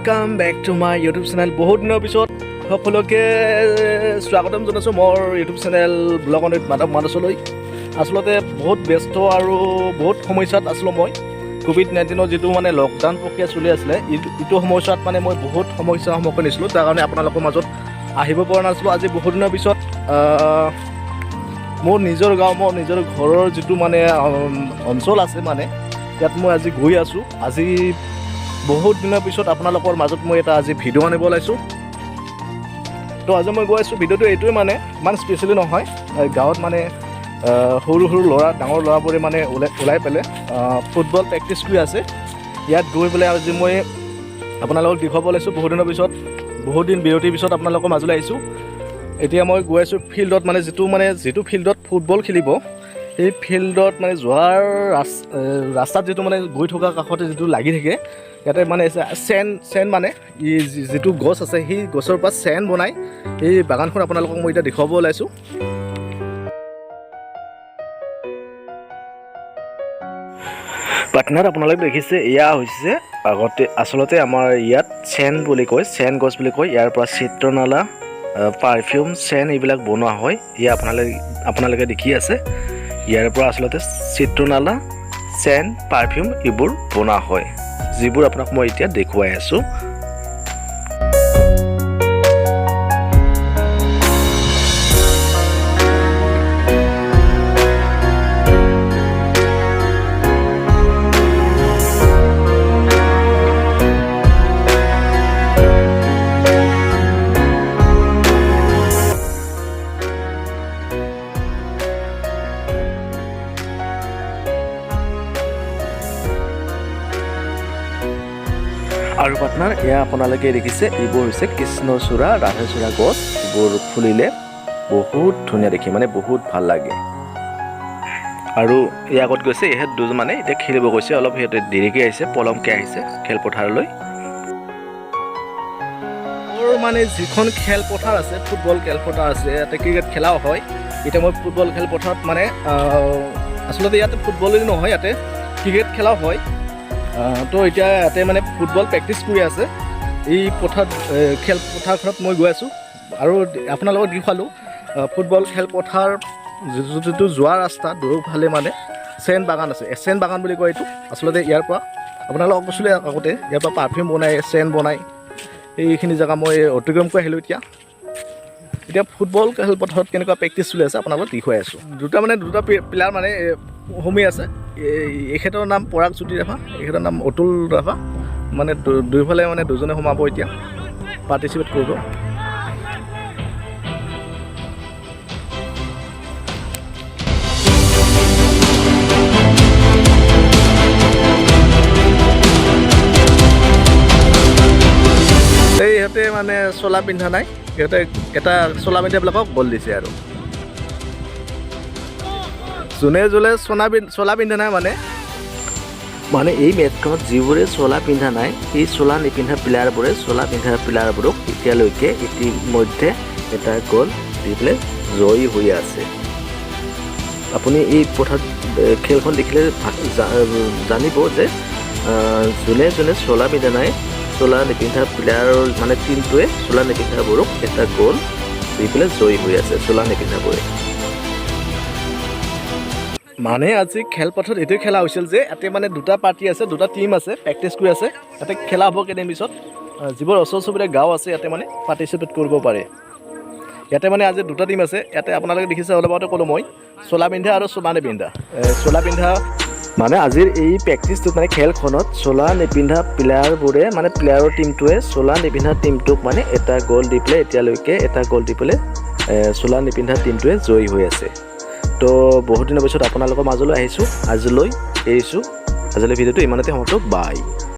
Welcome back to my YouTube channel बहुत दिनों पिছত সকলোকে স্বাগতম জনাইছোঁ মোৰ YouTube channel blog Anit Madhav মানসলৈ। আচলতে বহুত ব্যস্ত আৰু বহুত সমস্যাত আছিলোঁ মই। কোভিড-19 যেটো মানে লকডাউন প্ৰক্ৰিয়া চলি আছিলে ইটো সমস্যাত মানে মই বহুত সমস্যাৰ সন্মুখীন হৈছিলোঁ। তাৰ কাৰণে আপোনালোকৰ মাজত আহিব পৰা নাছিলোঁ। আজি বহুত দিনৰ পিছত মোৰ নিজৰ গাঁও মোৰ নিজৰ ঘৰৰ যেটো মানে অঞ্চল আছে মানে ইয়াত মই আজি গৈ আছোঁ। আজি বহুত দিনৰ পিছত আপোনালোকৰ মাজত মই এটা আজি ভিডিঅ' আনিব ওলাইছোঁ। তো আজি মই গৈ আছোঁ ভিডিঅ'টো এইটোৱে মানে ইমান স্পেচিয়েলি নহয়। গাঁৱত মানে সৰু সৰু ল'ৰা ডাঙৰ ল'ৰাবোৰে মানে ওলাই পেলাই ফুটবল প্ৰেক্টিছ কৰি আছে। ইয়াত গৈ পেলাই আজি মই আপোনালোকক দেখুৱাব ওলাইছোঁ। বহুত দিনৰ পিছত বহুত দিন বিৰতিৰ পিছত আপোনালোকৰ মাজলৈ আহিছোঁ। এতিয়া মই গৈ আছোঁ ফিল্ডত মানে যিটো ফিল্ডত ফুটবল খেলিব সেই ফিল্ডত মানে যোৱাৰ ৰাস্তাত যেটো মানে গৈ থকা কাষতে যেটো লাগি থাকে ইয়াতে মানে চেন মানে যেটো গছ আছে সেই গছৰ পৰা চেন বনাই এই বাগানখন আপোনালোকক মই এতিয়া দেখুৱাব ওলাইছোঁ। পাটনাত আপোনালোকে দেখিছে এয়া হৈছে আগতে আচলতে আমাৰ ইয়াত চেন বুলি কয়, চেন গছ বুলি কয়। ইয়াৰ পৰা চিত্ৰনালা পাৰফিউম চেন এইবিলাক বনোৱা হয়। এয়া আপোনালোকে দেখি আছে ইয়াৰ পৰা আচলতে চিত্ৰনালা চেন পাৰফিউম এইবোৰ বনোৱা হয়, যিবোৰ আপোনাক মই এতিয়া দেখুৱাই আছোঁ। আৰু পাটনাৰ এয়া আপোনালোকে দেখিছে এইবোৰ হৈছে কৃষ্ণচূড়া ৰাধাচূড়া গছ। এইবোৰ ফুলিলে বহুত ধুনীয়া দেখি মানে বহুত ভাল লাগে। আৰু এই আগত গৈছে ইহঁত দুজন মানে এতিয়া খেলিব গৈছে, অলপ সিহঁতে দেৰিকৈ আহিছে, পলমকৈ আহিছে খেলপথাৰলৈ। মোৰ মানে যিখন খেলপথাৰ আছে ফুটবল খেলপথাৰ আছে ইয়াতে ক্ৰিকেট খেলাও হয়। এতিয়া মই ফুটবল খেলপথাৰত মানে আচলতে ইয়াতে ফুটবলেই নহয় ইয়াতে ক্ৰিকেট খেলাও হয়। তো এতিয়া ইয়াতে মানে ফুটবল প্ৰেক্টিছ কৰি আছে। এই খেলপথাৰখনত মই গৈ আছোঁ আৰু আপোনালোকক দেখুৱালোঁ ফুটবল খেলপথাৰ যিটো যোৱা ৰাস্তা দুয়োফালে মানে চেন বাগান আছে। চেন বাগান বুলি কয় এইটো। আচলতে ইয়াৰ পৰা আপোনালোকক কৈছিলোঁ আগতে ইয়াৰ পৰা পাৰফিউম বনাই চেন বনাই এইখিনি জেগা মই অতিক্ৰম কৰি আহিলোঁ। এতিয়া ফুটবল খেলপথাৰত কেনেকুৱা প্ৰেক্টিছ চলি আছে আপোনালোকক দেখুৱাই আছোঁ। দুটা প্লেয়াৰ মানে সোমাই আছে। এখেতৰ নাম পৰাগ জ্যোতি ৰাভা, এখেতৰ নাম অতুল ৰাভা। মানে দুয়োফালে মানে দুজনে সোমাব এতিয়া পাৰ্টিচিপেট কৰিব। ইহঁতে মানে চোলা পিন্ধা নাই, সিহঁতে এটা চোলা পিন্ধাবিলাকক বল দিছে। আৰু যোনে চোলা পিন্ধা নাই মানে এই মেটখনত যিবোৰে চোলা পিন্ধা নাই এই চোলা নিপিন্ধা প্লেয়াৰবোৰে চোলা পিন্ধা প্লেয়াৰবোৰক এতিয়ালৈকে ইতিমধ্যে এটা গ'ল দি পেলাই জয়ী হৈ আছে। আপুনি এই পথাৰত খেলখন দেখিলে জানিব যে যোনে চোলা পিন্ধা নাই চোলা নিপিন্ধা প্লেয়াৰৰ মানে টিমটোৱে চোলা নিপিন্ধাবোৰক এটা গ'ল দি পেলাই জয়ী হৈ আছে চোলা নিপিন্ধাবোৰে। মানে আজি খেলপথাৰত এইটোৱে খেলা হৈছিল যে ইয়াতে মানে দুটা পাৰ্টি আছে, দুটা টিম আছে প্ৰেক্টিছ কৰি আছে। ইয়াতে খেলা হ'ব কেইদিন পিছত যিবোৰ ওচৰ চুবুৰীয়া গাঁও আছে ইয়াতে মানে পাৰ্টিচিপেট কৰিব পাৰে। ইয়াতে মানে আজি দুটা টিম আছে। ইয়াতে আপোনালোকে দেখিছে অলপ আগতে ক'লোঁ মই চোলা পিন্ধা আৰু চোলা নিপিন্ধা। চোলা পিন্ধা মানে আজিৰ এই প্ৰেক্টিছটোত মানে খেলখনত চোলা নিপিন্ধা প্লেয়াৰবোৰে মানে প্লেয়াৰৰ টিমটোৱে চোলা নিপিন্ধা টিমটোক মানে এটা গ'ল দি পেলাই এতিয়ালৈকে এটা গ'ল দি পেলাই চোলা নিপিন্ধা টিমটোৱে জয়ী হৈ আছে। তো বহুত দিনৰ পিছত আপোনালোকৰ মাজলৈ আহিছোঁ। আজিলৈ এৰিছোঁ। আজিলৈ ভিডিঅ'টো ইমানতে সমাপ্ত। বাই।